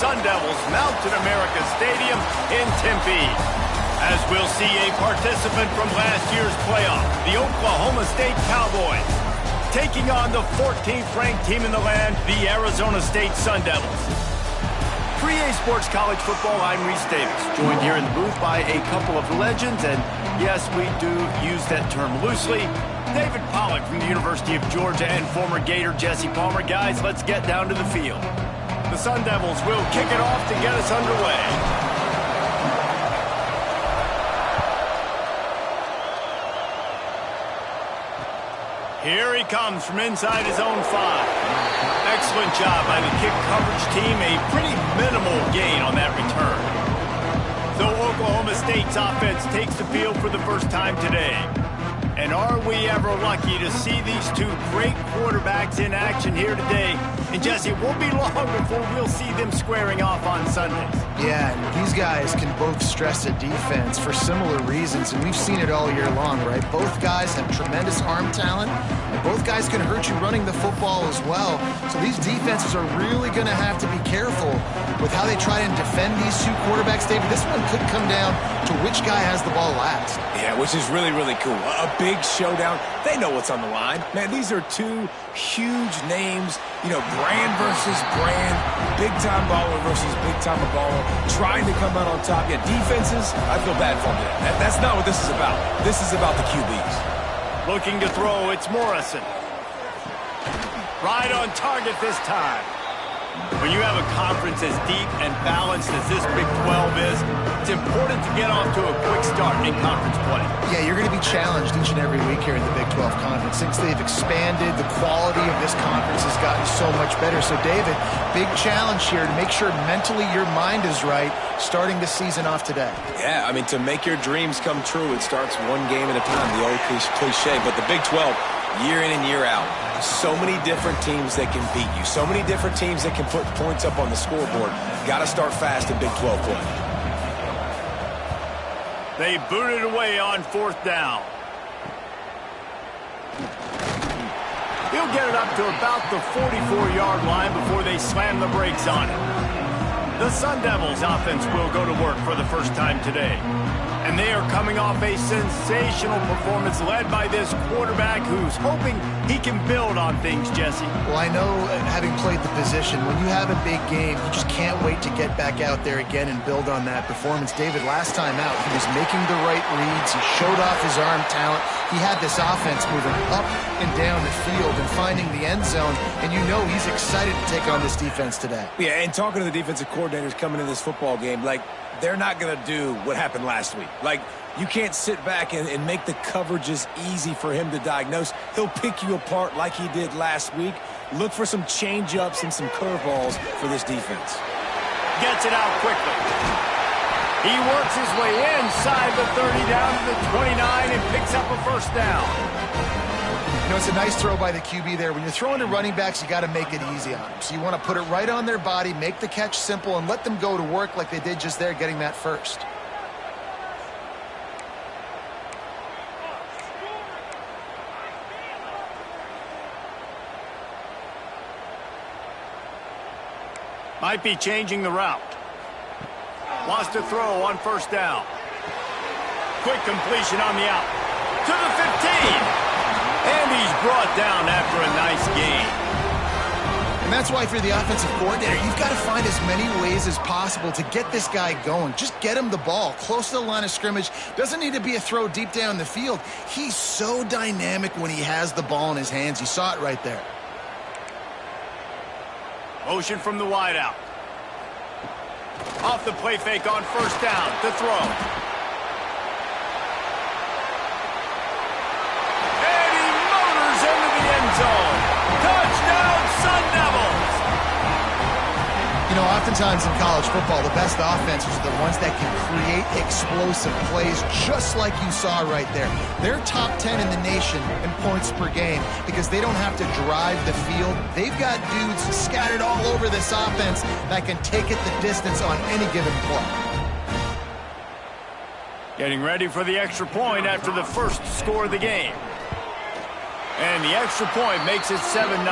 Sun Devils Mountain America Stadium in Tempe. As we'll see a participant from last year's playoff, the Oklahoma State Cowboys, taking on the 14th ranked team in the land, the Arizona State Sun Devils. For EA Sports College Football, I'm Reese Davis, joined here in the booth by a couple of legends, and yes, we do use that term loosely. David Pollack from the University of Georgia and former Gator Jesse Palmer. Guys, let's get down to the field. The Sun Devils will kick it off to get us underway. Here he comes from inside his own 5. Excellent job by the kick coverage team. A pretty minimal gain on that return. So Oklahoma State's offense takes the field for the first time today. And are we ever lucky to see these two great quarterbacks in action here today? And Jesse, it won't be long before we'll see them squaring off on Sundays. Yeah, and these guys can both stress a defense for similar reasons, and we've seen it all year long, right? Both guys have tremendous arm talent, and both guys can hurt you running the football as well. So these defenses are really going to have to be careful with how they try and defend these two quarterbacks. David, this one could come down to which guy has the ball last. Yeah, which is really, really cool. A big showdown. They know what's on the line. Man, these are two huge names, you know, brand versus brand, big-time baller versus big-time baller, trying to come out on top. Yeah, defenses, I feel bad for them. That's not what this is about. This is about the QBs. Looking to throw, it's Morrison. Right on target this time. When you have a conference as deep and balanced as this Big 12 is, it's important to get off to a quick start in conference play. Yeah, you're going to be challenged each and every week here in the Big 12 Conference. Since they've expanded, the quality of this conference has gotten so much better. So, David, big challenge here to make sure mentally your mind is right starting the season off today. Yeah, I mean, to make your dreams come true, it starts one game at a time, the old cliche. But the Big 12, year in and year out, so many different teams that can beat you, so many different teams that can put points up on the scoreboard. Got to start fast in Big 12 play. They booted away on 4th down. He'll get it up to about the 44-yard line before they slam the brakes on it. The Sun Devils offense will go to work for the first time today. And they are coming off a sensational performance led by this quarterback who's hoping he can build on things, Jesse. Well, I know, having played the position, when you have a big game, you just can't wait to get back out there again and build on that performance. David, last time out, he was making the right reads. He showed off his arm talent. He had this offense moving up and down the field and finding the end zone, and you know he's excited to take on this defense today. Yeah, and talking to the defensive coordinators coming into this football game, like, they're not going to do what happened last week. Like, you can't sit back and make the coverages easy for him to diagnose. He'll pick you apart like he did last week. Look for some change-ups and some curveballs for this defense. Gets it out quickly. He works his way inside the 30 down to the 29 and picks up a first down. You know, it's a nice throw by the QB there. When you're throwing to running backs, you got to make it easy on them. So you want to put it right on their body, make the catch simple, and let them go to work like they did just there, getting that first. Might be changing the route. Wants to throw on 1st down. Quick completion on the out. To the 15. And he's brought down after a nice gain. And that's why, if you're the offensive coordinator, you've got to find as many ways as possible to get this guy going. Just get him the ball close to the line of scrimmage. Doesn't need to be a throw deep down the field. He's so dynamic when he has the ball in his hands. You saw it right there. Motion from the wideout. Off the play fake on 1st down to throw. Zone. Touchdown, Sun Devils! You know, oftentimes in college football, the best offenses are the ones that can create explosive plays, just like you saw right there. They're top 10 in the nation in points per game because they don't have to drive the field. They've got dudes scattered all over this offense that can take it the distance on any given play. Getting ready for the extra point after the first score of the game. And the extra point makes it 7-0.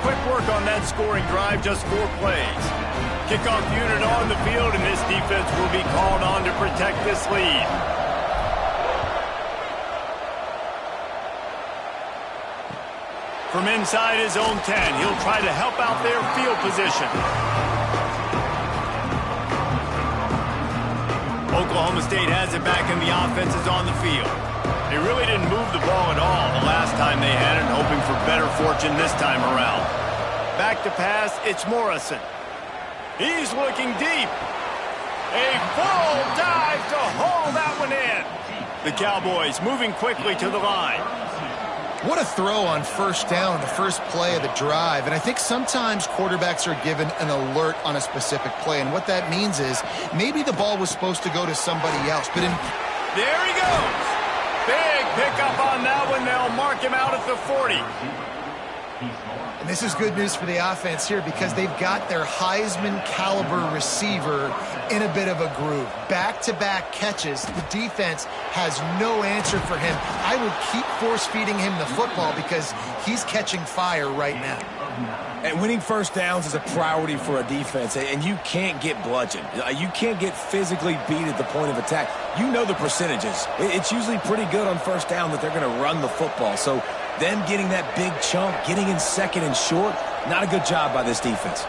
Quick work on that scoring drive, just 4 plays. Kickoff unit on the field, and this defense will be called on to protect this lead. From inside his own 10, he'll try to help out their field position. Oklahoma State has it back, and the offense is on the field. They really didn't move the ball at all the last time they had it, hoping for better fortune this time around. Back to pass, it's Morrison. He's looking deep. A full dive to haul that one in. The Cowboys moving quickly to the line. What a throw on first down, the first play of the drive. And I think sometimes quarterbacks are given an alert on a specific play. And what that means is maybe the ball was supposed to go to somebody else. But there he goes. Big pickup on that one. They'll mark him out at the 40. And this is good news for the offense here because they've got their Heisman caliber receiver in a bit of a groove. Back-to-back catches. The defense has no answer for him. I would keep force-feeding him the football because he's catching fire right now. And winning first downs is a priority for a defense, and you can't get bludgeoned. You can't get physically beat at the point of attack. You know the percentages. It's usually pretty good on first down that they're going to run the football. So them getting that big chunk, getting in second and short, not a good job by this defense.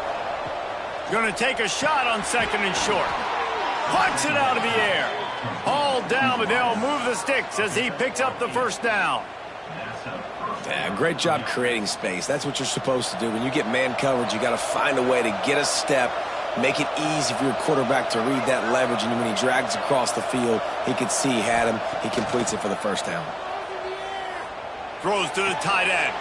Going to take a shot on second and short. Plucks it out of the air. All down, but they'll move the sticks as he picks up the first down. Yeah, great job creating space. That's what you're supposed to do. When you get man coverage, you got to find a way to get a step, make it easy for your quarterback to read that leverage, and when he drags across the field, he can see he had him. He completes it for the first down. Throws to the tight end.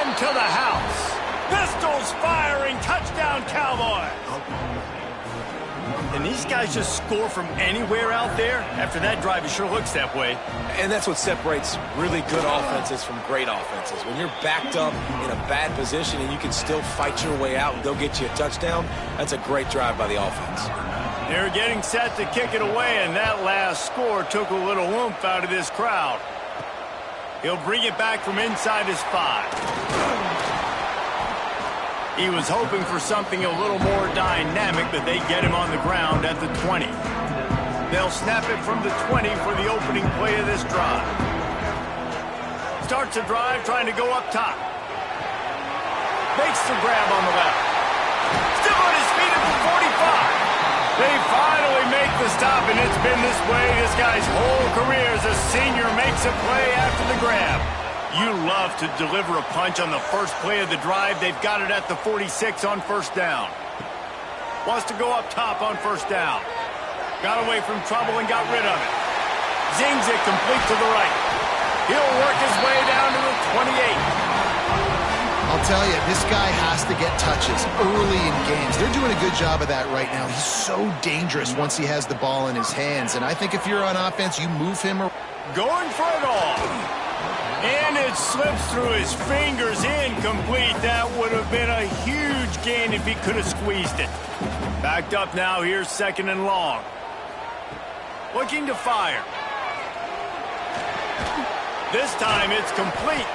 Into the house. Pistols firing. Touchdown, Cowboys. And these guys just score from anywhere out there? After that drive, it sure looks that way. And that's what separates really good offenses from great offenses. When you're backed up in a bad position and you can still fight your way out and go get you a touchdown, that's a great drive by the offense. They're getting set to kick it away, and that last score took a little oomph out of this crowd. He'll bring it back from inside his 5. He was hoping for something a little more dynamic, but they get him on the ground at the 20. They'll snap it from the 20 for the opening play of this drive. Starts a drive trying to go up top. Makes the grab on the left. Still on his feet at the 45. They finally make the stop, and it's been this way this guy's whole career as a senior makes a play after the grab. You love to deliver a punch on the first play of the drive. They've got it at the 46 on first down. Wants to go up top on first down. Got away from trouble and got rid of it. Zings it complete to the right. He'll work his way down to the 28. I'll tell you, this guy has to get touches early in games. They're doing a good job of that right now. He's so dangerous once he has the ball in his hands. And I think if you're on offense, you move him. Going for it all. And it slips through his fingers, incomplete. That would have been a huge gain if he could have squeezed it. Backed up now, here's second and long. Looking to fire. This time it's complete.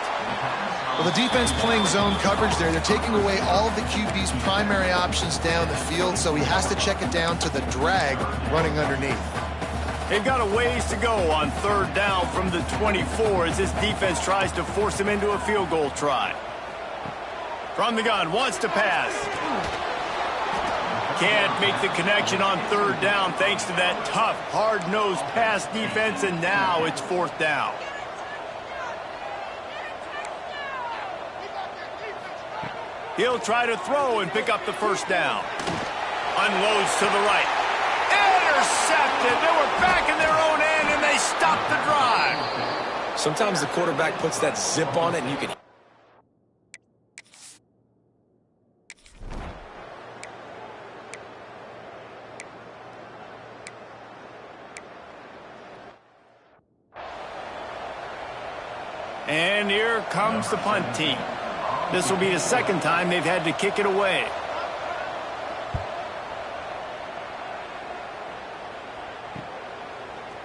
Well, the defense playing zone coverage there. They're taking away all of the QB's primary options down the field, so he has to check it down to the drag running underneath. They've got a ways to go on third down from the 24 as this defense tries to force him into a field goal try. From the gun, wants to pass. Can't make the connection on third down thanks to that tough, hard-nosed pass defense, and now it's fourth down. He'll try to throw and pick up the first down. Unloads to the right. Intercepted. They were back in their own end, and they stopped the drive. Sometimes the quarterback puts that zip on it, and you can... And here comes the punt team. This will be the second time they've had to kick it away.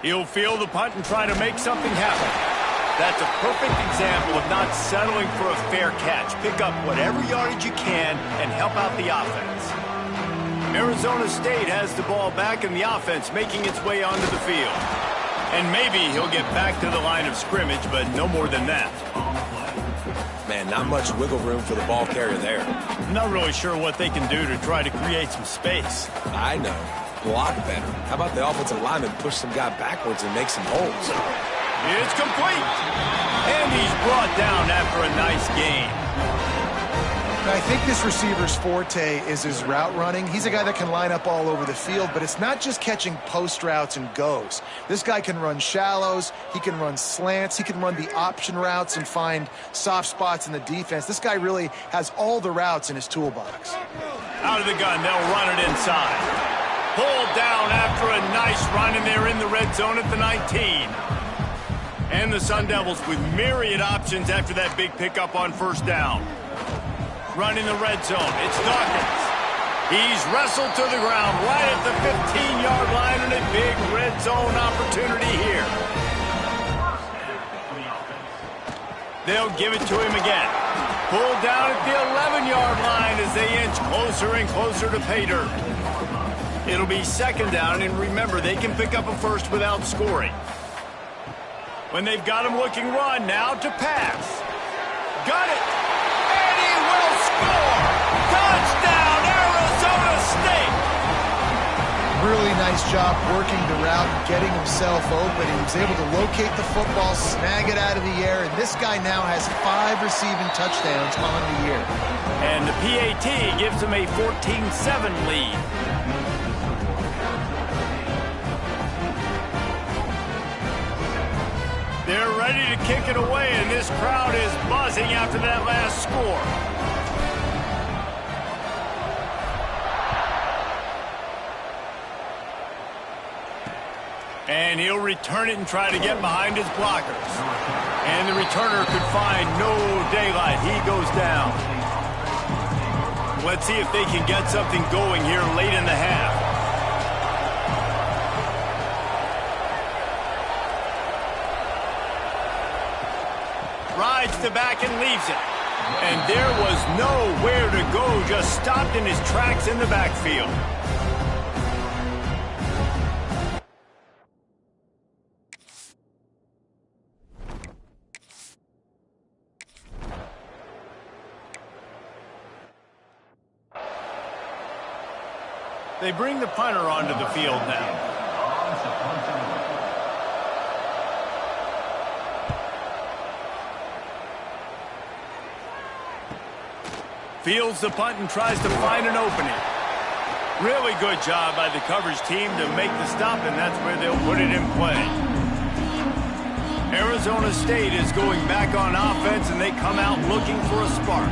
He'll field the punt and try to make something happen. That's a perfect example of not settling for a fair catch. Pick up whatever yardage you can and help out the offense. Arizona State has the ball back and the offense making its way onto the field. And maybe he'll get back to the line of scrimmage, but no more than that. Man, not much wiggle room for the ball carrier there. I'm not really sure what they can do to try to create some space. I know. Block better. How about the offensive lineman push some guy backwards and make some holes? It's complete. And he's brought down after a nice gain. I think this receiver's forte is his route running. He's a guy that can line up all over the field, but it's not just catching post routes and goes. This guy can run shallows, he can run slants, he can run the option routes and find soft spots in the defense. This guy really has all the routes in his toolbox. Out of the gun, they'll run it inside. Pulled down after a nice run, and they're in the red zone at the 19. And the Sun Devils with myriad options after that big pickup on first down. Running the red zone, it's Dawkins. He's wrestled to the ground right at the 15-yard line, and a big red zone opportunity here. They'll give it to him again. Pulled down at the 11-yard line as they inch closer and closer to pay dirt. It'll be second down, and remember, they can pick up a first without scoring. When they've got him looking run, now to pass. Got it! And he will score! Touchdown, Arizona State! Really nice job working the route and getting himself open. He was able to locate the football, snag it out of the air, and this guy now has 5 receiving touchdowns on the year. And the PAT gives him a 14-7 lead. They're ready to kick it away, and this crowd is buzzing after that last score. And he'll return it and try to get behind his blockers. And the returner could find no daylight. He goes down. Let's see if they can get something going here late in the half. Rides the back and leaves it. And there was nowhere to go, just stopped in his tracks in the backfield. They bring the punter onto the field now. Fields the punt and tries to find an opening. Really good job by the coverage team to make the stop, and that's where they'll put it in play. Arizona State is going back on offense, and they come out looking for a spark.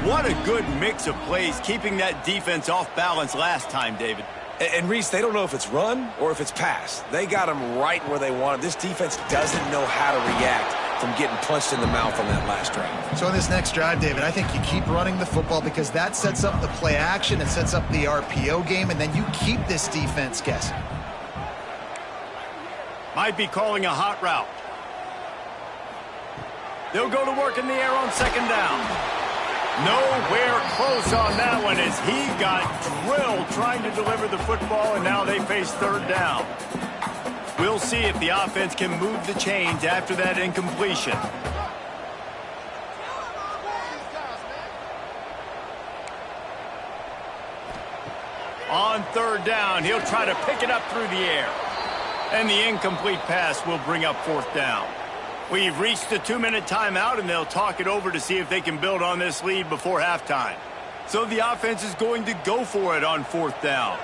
What a good mix of plays, keeping that defense off balance last time, David. And Reese, they don't know if it's run or if it's pass. They got them right where they want it. This defense doesn't know how to react from getting punched in the mouth on that last drive. So in this next drive, David, I think you keep running the football because that sets up the play action, it sets up the RPO game, and then you keep this defense guessing. Might be calling a hot route. They'll go to work in the air on second down. Nowhere close on that one as he got drilled trying to deliver the football, and now they face third down. We'll see if the offense can move the chains after that incompletion. On third down, he'll try to pick it up through the air. And the incomplete pass will bring up fourth down. We've reached the 2-minute timeout, and they'll talk it over to see if they can build on this lead before halftime. So the offense is going to go for it on fourth down.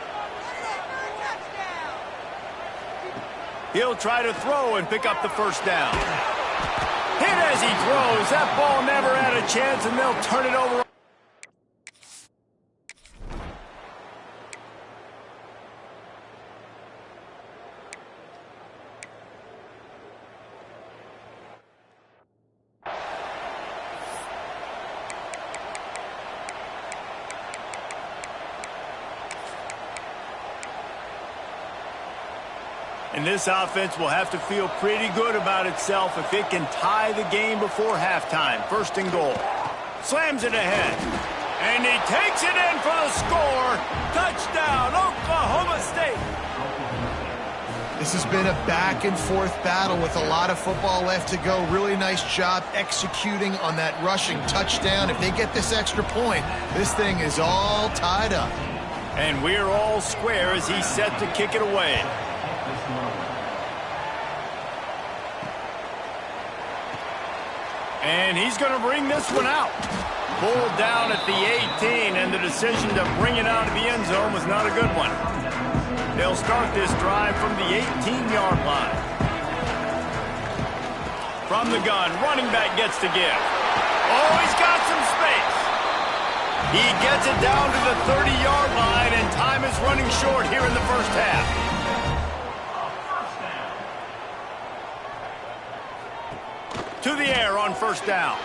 He'll try to throw and pick up the first down. Hit as he throws. That ball never had a chance, and they'll turn it over. And this offense will have to feel pretty good about itself if it can tie the game before halftime. First and goal. Slams it ahead. And he takes it in for the score. Touchdown, This has been a back-and-forth battle with a lot of football left to go. Really nice job executing on that rushing touchdown. If they get this extra point, this thing is all tied up. And we're all square as he's set to kick it away. And he's going to bring this one out. Pulled down at the 18, and the decision to bring it out of the end zone was not a good one. They'll start this drive from the 18-yard line. From the gun, running back gets to give. Oh, he's got some space. He gets it down to the 30-yard line, and time is running short here in the first half. To the air on first down.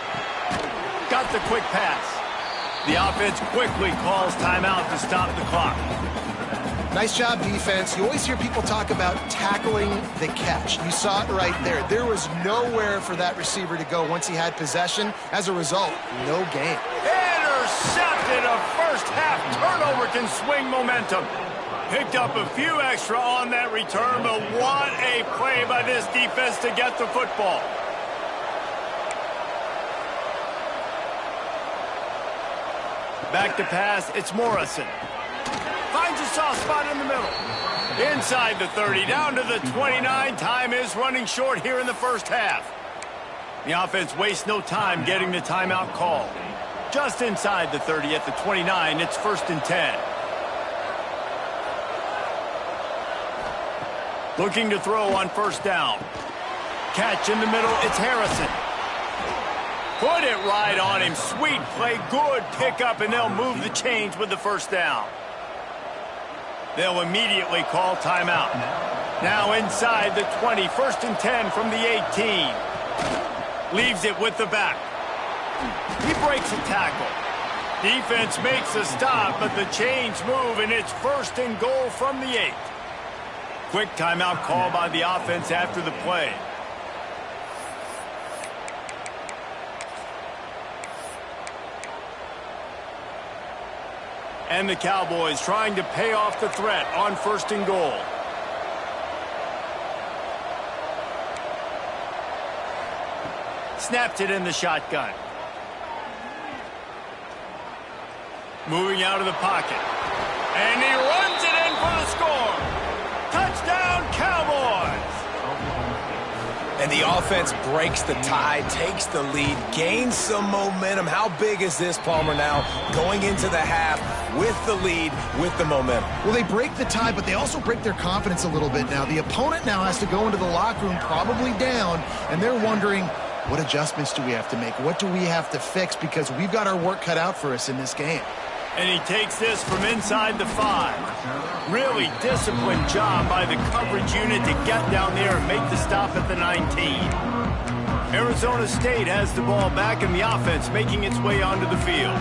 Got the quick pass. The offense quickly calls timeout to stop the clock. Nice job, defense. You always hear people talk about tackling the catch. You saw it right there. There was nowhere for that receiver to go once he had possession. As a result, no gain. Intercepted. A first half turnover can swing momentum. Picked up a few extra on that return, but what a play by this defense to get the football. Back to pass, it's Morrison. Finds a soft spot in the middle. Inside the 30, down to the 29. Time is running short here in the first half. The offense wastes no time getting the timeout call. Just inside the 30 at the 29, it's 1st and 10. Looking to throw on first down. Catch in the middle, it's Harrison. Put it right on him. Sweet play, good pickup, and they'll move the chains with the first down. They'll immediately call timeout. Now inside the 20, 1st and 10 from the 18. Leaves it with the back. He breaks a tackle. Defense makes a stop, but the chains move, and it's 1st and goal from the 8. Quick timeout call by the offense after the play. And the Cowboys trying to pay off the threat on 1st and goal. Snapped it in the shotgun. Moving out of the pocket. And he runs it in for the score. Touchdown, Cowboys! And the offense breaks the tie, takes the lead, gains some momentum. How big is this, Palmer, now going into the half with the lead, with the momentum? Well, they break the tie, but they also break their confidence a little bit now. The opponent now has to go into the locker room probably down, and they're wondering, what adjustments do we have to make? What do we have to fix? Because we've got our work cut out for us in this game. And he takes this from inside the 5. Really disciplined job by the coverage unit to get down there and make the stop at the 19. Arizona State has the ball back and the offense making its way onto the field.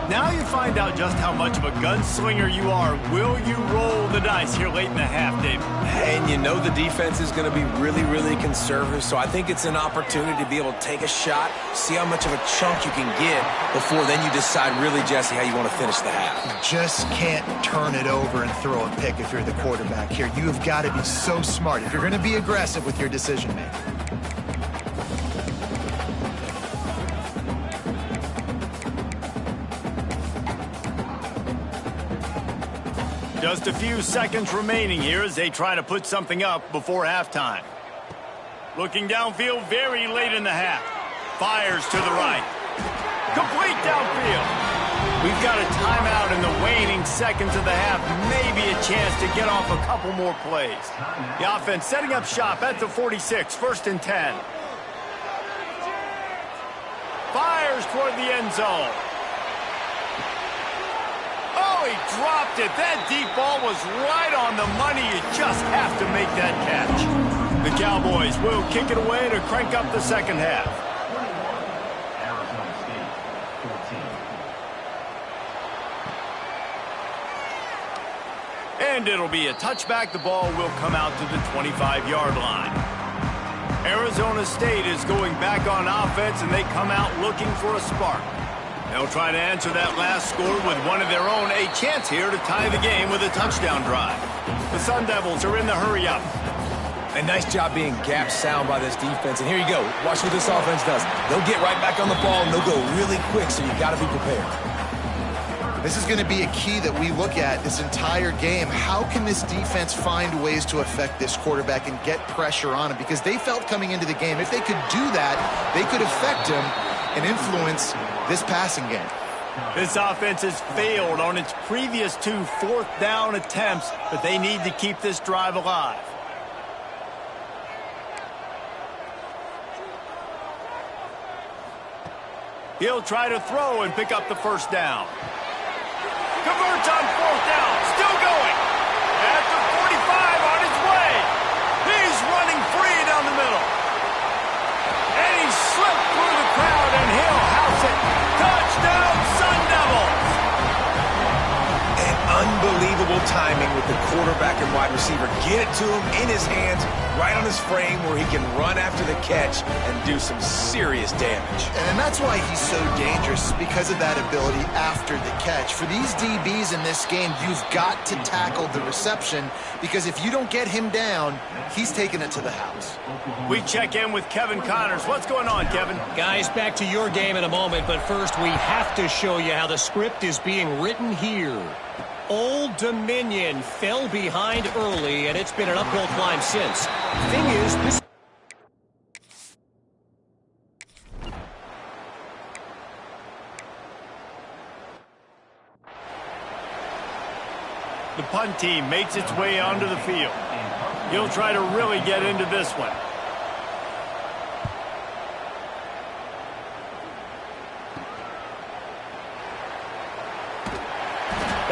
Now you find out just how much of a gunslinger you are. Will you roll the dice here late in the half, Dave? And you know the defense is going to be really, really conservative, so I think it's an opportunity to be able to take a shot, see how much of a chunk you can get before then you decide really, Jesse, how you want to finish the half. You just can't turn it over and throw a pick if you're the quarterback here. You have got to be so smart if you're going to be aggressive with your decision-making. Just a few seconds remaining here as they try to put something up before halftime. Looking downfield very late in the half. Fires to the right. Complete downfield. We've got a timeout in the waning seconds of the half. Maybe a chance to get off a couple more plays. The offense setting up shop at the 46, 1st and 10. Fires toward the end zone. Oh, he dropped it. That deep ball was right on the money. You just have to make that catch. The Cowboys will kick it away to crank up the second half. And it'll be a touchback. The ball will come out to the 25-yard line. Arizona State is going back on offense, and they come out looking for a spark. They'll try to answer that last score with one of their own. A chance here to tie the game with a touchdown drive. The Sun Devils are in the hurry-up. And nice job being gap sound by this defense. And here you go. Watch what this offense does. They'll get right back on the ball, and they'll go really quick, so you got to be prepared. This is going to be a key that we look at this entire game. How can this defense find ways to affect this quarterback and get pressure on him? Because they felt coming into the game, if they could do that, they could affect him and influence this passing game. This offense has failed on its previous 2 fourth-down attempts, but they need to keep this drive alive. He'll try to throw and pick up the first down. Converts on 4th down. Still going. At the 45 on his way. He's running free down the middle. And he slipped through the crowd, and he'll house it. Touchdown, Sun Devils. And unbelievable timing with the quarterback and wide receiver. Get it to him in his hands, right on his frame where he can run after the catch and do some serious damage. And that's why he's so dangerous, because of that ability after the catch. For these DBs in this game, you've got to tackle the reception, because if you don't get him down, he's taking it to the house. We check in with Kevin Connors. What's going on, Kevin? Guys, back to your game in a moment, but first we have to show you how the script is being written here. Old Dominion fell behind early, and it's been an uphill climb since. Thing is, this... The punt team makes its way onto the field. He'll try to really get into this one.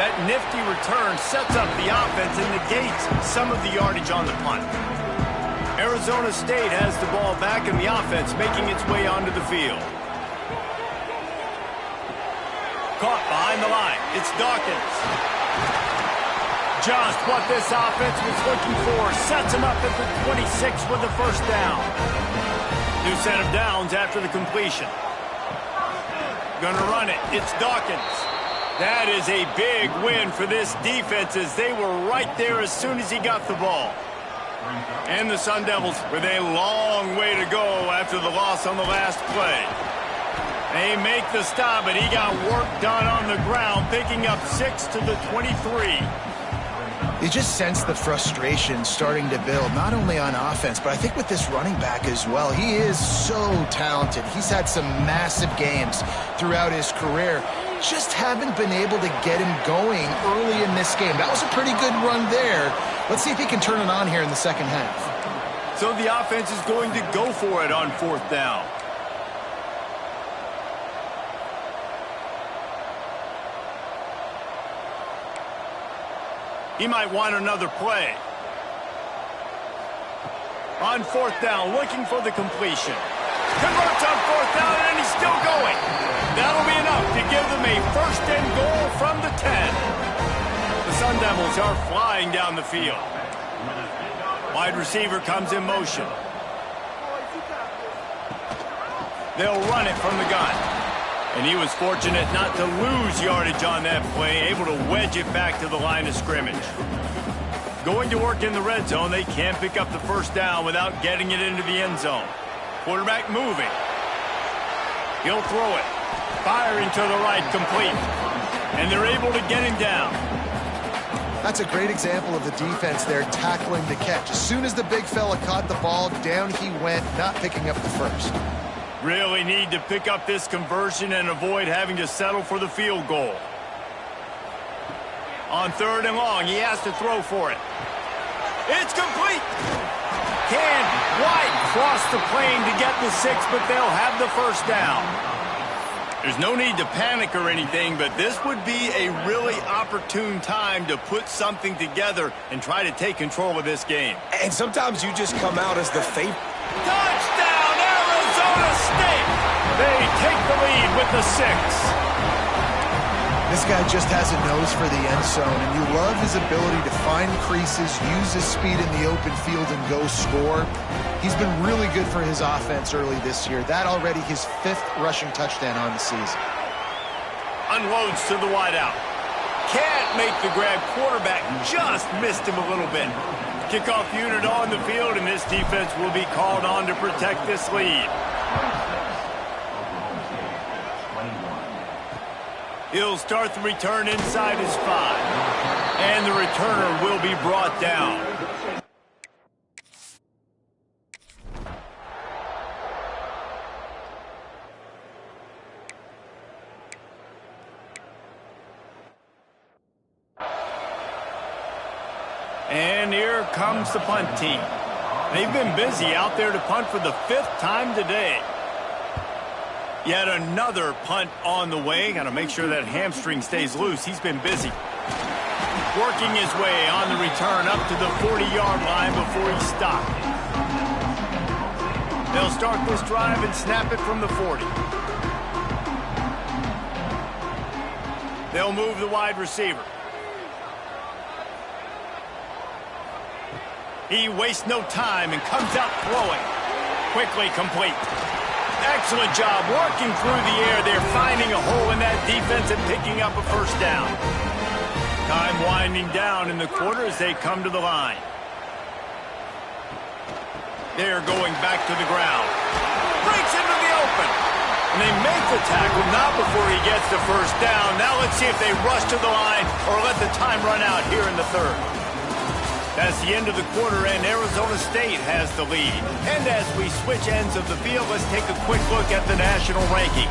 That nifty return sets up the offense and negates some of the yardage on the punt. Arizona State has the ball back, and the offense making its way onto the field. Caught behind the line. It's Dawkins. Just what this offense was looking for. Sets him up at the 26 with the first down. New set of downs after the completion. Gonna run it. It's Dawkins. That is a big win for this defense, as they were right there as soon as he got the ball. And the Sun Devils with a long way to go after the loss on the last play. They make the stop, but he got work done on the ground, picking up 6 to the 23. You just sense the frustration starting to build, not only on offense, but I think with this running back as well. He is so talented. He's had some massive games throughout his career. Just haven't been able to get him going early in this game. That was a pretty good run there. Let's see if he can turn it on here in the second half. So the offense is going to go for it on 4th down. He might want another play. On 4th down, looking for the completion. Converts on 4th down, and he's still going. That'll be enough to give them a 1st and goal from the 10. The Sun Devils are flying down the field. Wide receiver comes in motion. They'll run it from the gun. And he was fortunate not to lose yardage on that play, able to wedge it back to the line of scrimmage. Going to work in the red zone, they can't pick up the first down without getting it into the end zone. Quarterback moving. He'll throw it. Firing to the right, complete. And they're able to get him down. That's a great example of the defense there tackling the catch. As soon as the big fella caught the ball, down he went, not picking up the first. Really need to pick up this conversion and avoid having to settle for the field goal. On 3rd and long, he has to throw for it. It's complete. Can White cross the plane to get the 6, but they'll have the first down. There's no need to panic or anything, but this would be a really opportune time to put something together and try to take control of this game. And sometimes you just come out as the favorite. Touchdown, Arizona State! They take the lead with the 6. This guy just has a nose for the end zone, and you love his ability to find creases, use his speed in the open field, and go score. He's been really good for his offense early this year. That already his 5th rushing touchdown on the season. Unloads to the wideout. can't make the grab. Quarterback just missed him a little bit. Kickoff unit on the field, and this defense will be called on to protect this lead. He'll start the return inside his 5. And the returner will be brought down. And here comes the punt team. They've been busy out there to punt for the 5th time today. Yet another punt on the way. Got to make sure that hamstring stays loose. He's been busy. Working his way on the return up to the 40-yard line before he stopped. They'll start this drive and snap it from the 40. They'll move the wide receiver. He wastes no time and comes out throwing. Quickly complete. Excellent job working through the air. They're finding a hole in that defense and picking up a first down. Time winding down in the quarter as they come to the line. They're going back to the ground. Breaks into the open. And they make the tackle, not before he gets the first down. Now let's see if they rush to the line or let the time run out here in the 3rd. That's the end of the quarter, and Arizona State has the lead. And as we switch ends of the field, let's take a quick look at the national rankings.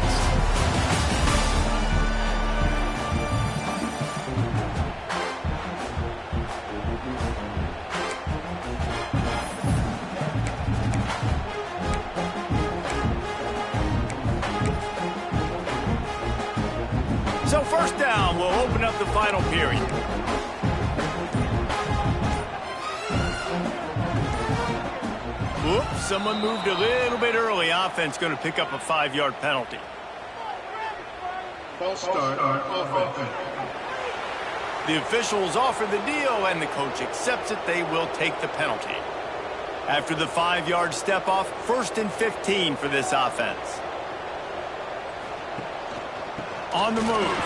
So first down, we'll open up the final period. Whoops, someone moved a little bit early. Offense going to pick up a 5-yard penalty. False start on offense. The officials offer the deal, and the coach accepts it. They will take the penalty. After the 5-yard step off, 1st and 15 for this offense. On the move.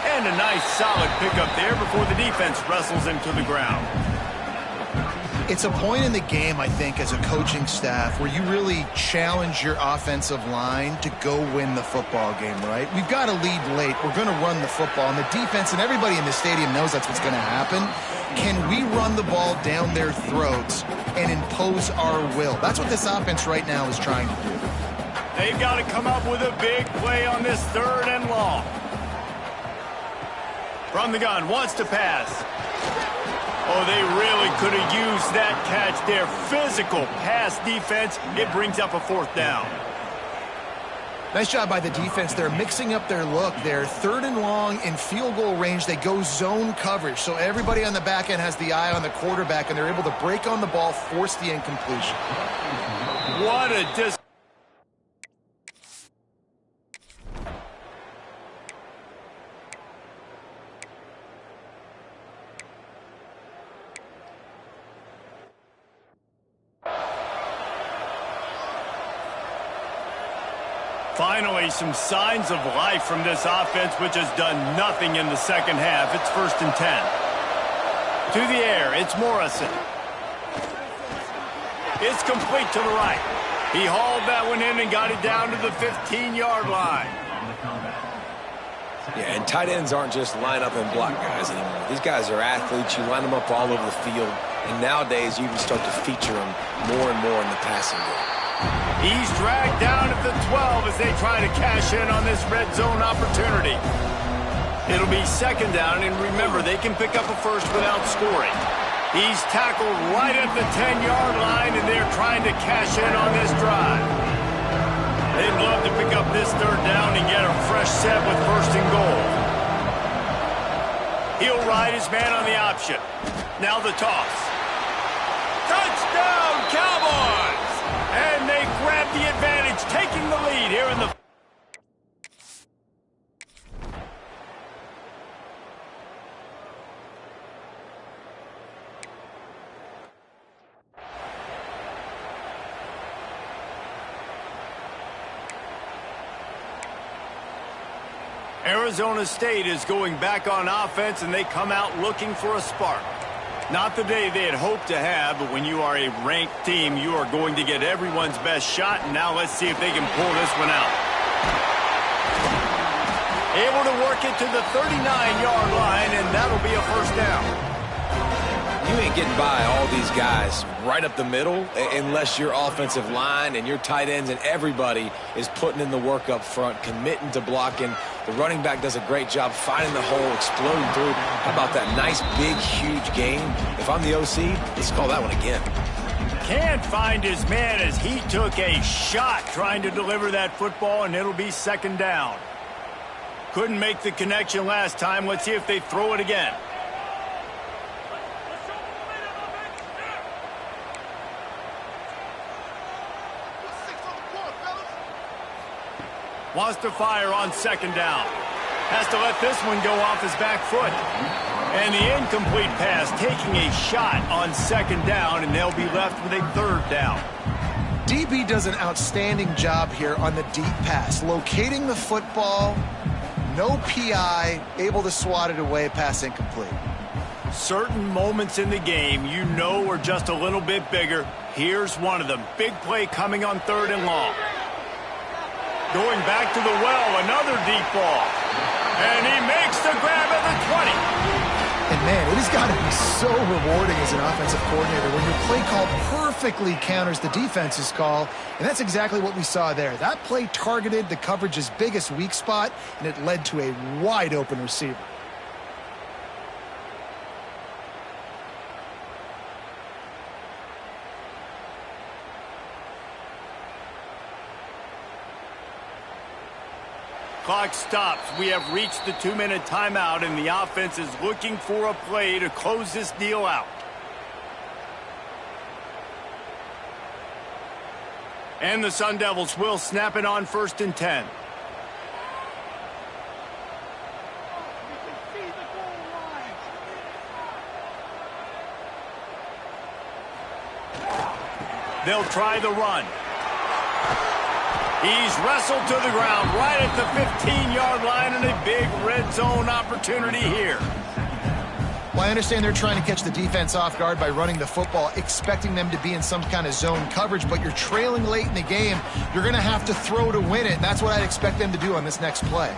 And a nice solid pickup there before the defense wrestles him to the ground. It's a point in the game, I think, as a coaching staff where you really challenge your offensive line to go win the football game, right? We've got to lead late. We're going to run the football. And the defense and everybody in the stadium knows that's what's going to happen. Can we run the ball down their throats and impose our will? That's what this offense right now is trying to do. They've got to come up with a big play on this 3rd and long. From the gun, wants to pass. Oh, they really could have used that catch there. Physical pass defense. It brings up a 4th down. Nice job by the defense. They're mixing up their look. They're 3rd and long in field goal range. They go zone coverage. So everybody on the back end has the eye on the quarterback, and they're able to break on the ball, force the incompletion. What a Finally, some signs of life from this offense, which has done nothing in the 2nd half. It's 1st and 10. To the air, it's Morrison. It's complete to the right. He hauled that one in and got it down to the 15-yard line. Yeah, and tight ends aren't just line up and block guys anymore. These guys are athletes. You line them up all over the field. And nowadays, you can start to feature them more and more in the passing game. He's dragged down at the 12 as they try to cash in on this red zone opportunity. It'll be 2nd down, and remember, they can pick up a first without scoring. He's tackled right at the 10-yard line, and they're trying to cash in on this drive. They'd love to pick up this 3rd down and get a fresh set with 1st and goal. He'll ride his man on the option. Now the toss. Touchdown, Cowboys! And they grab the advantage, taking the lead here in the... Arizona State is going back on offense, and they come out looking for a spark. Not the day they had hoped to have, but when you are a ranked team, you are going to get everyone's best shot, and now let's see if they can pull this one out. Able to work it to the 39-yard line, and that'll be a first down. You ain't getting by all these guys right up the middle unless your offensive line and your tight ends and everybody is putting in the work up front, committing to blocking. The running back does a great job finding the hole, exploding through. How about that nice, big, huge gain? If I'm the OC, let's call that one again. Can't find his man as he took a shot trying to deliver that football, and it'll be second down. Couldn't make the connection last time. Let's see if they throw it again. Wants to fire on second down. Has to let this one go off his back foot. And the incomplete pass taking a shot on second down, and they'll be left with a third down. DB does an outstanding job here on the deep pass. Locating the football, no PI, able to swat it away, pass incomplete. Certain moments in the game you know are just a little bit bigger. Here's one of them. Big play coming on third and long. Going back to the well, another deep ball. And he makes the grab at the 20. And man, it has got to be so rewarding as an offensive coordinator when your play call perfectly counters the defense's call. And that's exactly what we saw there. That play targeted the coverage's biggest weak spot, and it led to a wide open receiver. Clock stops. We have reached the 2-minute timeout, and the offense is looking for a play to close this deal out. And the Sun Devils will snap it on 1st and 10. They'll try the run. He's wrestled to the ground right at the 15-yard line, and a big red zone opportunity here. Well, I understand they're trying to catch the defense off guard by running the football, expecting them to be in some kind of zone coverage, but you're trailing late in the game. You're going to have to throw to win it, and that's what I'd expect them to do on this next play.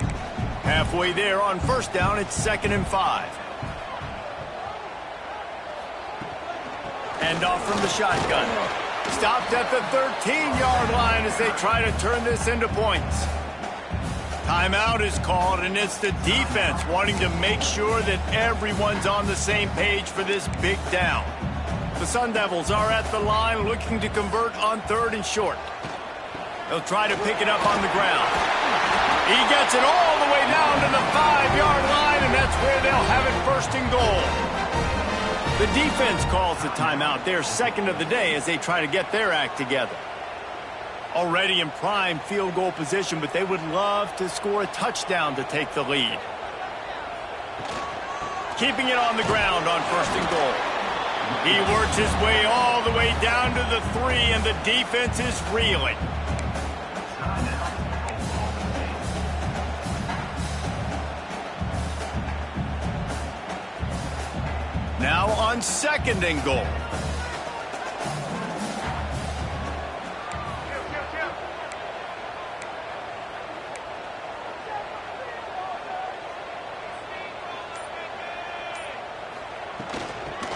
Halfway there on first down, it's 2nd and 5. Hand off from the shotgun. Stopped at the 13-yard line as they try to turn this into points. Timeout is called, and it's the defense wanting to make sure that everyone's on the same page for this big down. The Sun Devils are at the line looking to convert on 3rd and short. They'll try to pick it up on the ground. He gets it all the way down to the 5-yard line, and that's where they'll have it 1st and goal. The defense calls the timeout, their second of the day, as they try to get their act together. Already in prime field goal position, but they would love to score a touchdown to take the lead. Keeping it on the ground on 1st and goal. He works his way all the way down to the 3, and the defense is reeling. Now on 2nd and goal.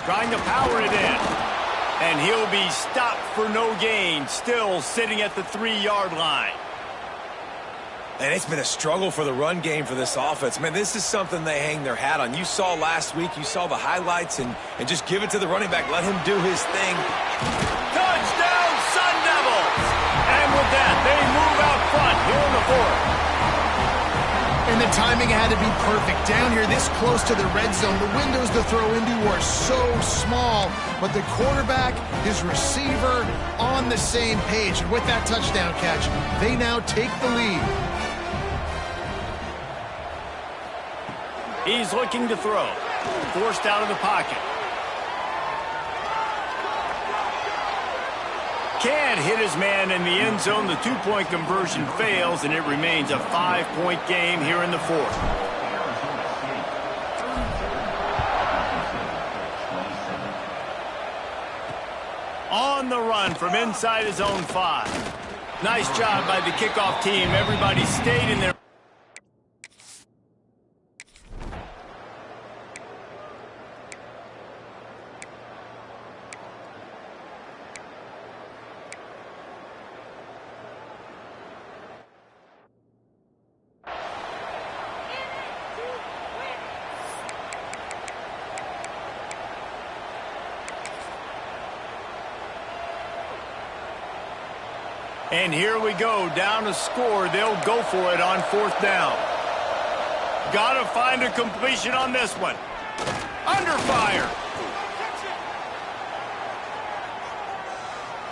Trying to power it in. And he'll be stopped for no gain, still sitting at the 3-yard line. And it's been a struggle for the run game for this offense. Man, this is something they hang their hat on. You saw last week, you saw the highlights, and just give it to the running back. Let him do his thing. Touchdown, Sun Devils! And with that, they move out front here in the 4th. And the timing had to be perfect. Down here this close to the red zone, the windows to throw into are so small, but the quarterback, his receiver, on the same page. And with that touchdown catch, they now take the lead. He's looking to throw. Forced out of the pocket. Can't hit his man in the end zone. The two-point conversion fails, and it remains a 5-point game here in the fourth. On the run from inside his own 5. Nice job by the kickoff team. Everybody stayed in their... And here we go, down to score. They'll go for it on fourth down. Got to find a completion on this one. Under fire.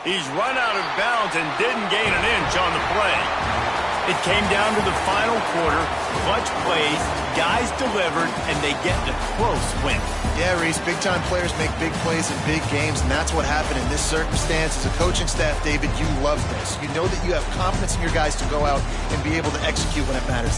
He's run out of bounds and didn't gain an inch on the play. It came down to the final quarter. Clutch plays, guys delivered, and they get a close win. Yeah, Reese, big-time players make big plays in big games, and that's what happened in this circumstance. As a coaching staff, David, you love this. You know that you have confidence in your guys to go out and be able to execute when it matters.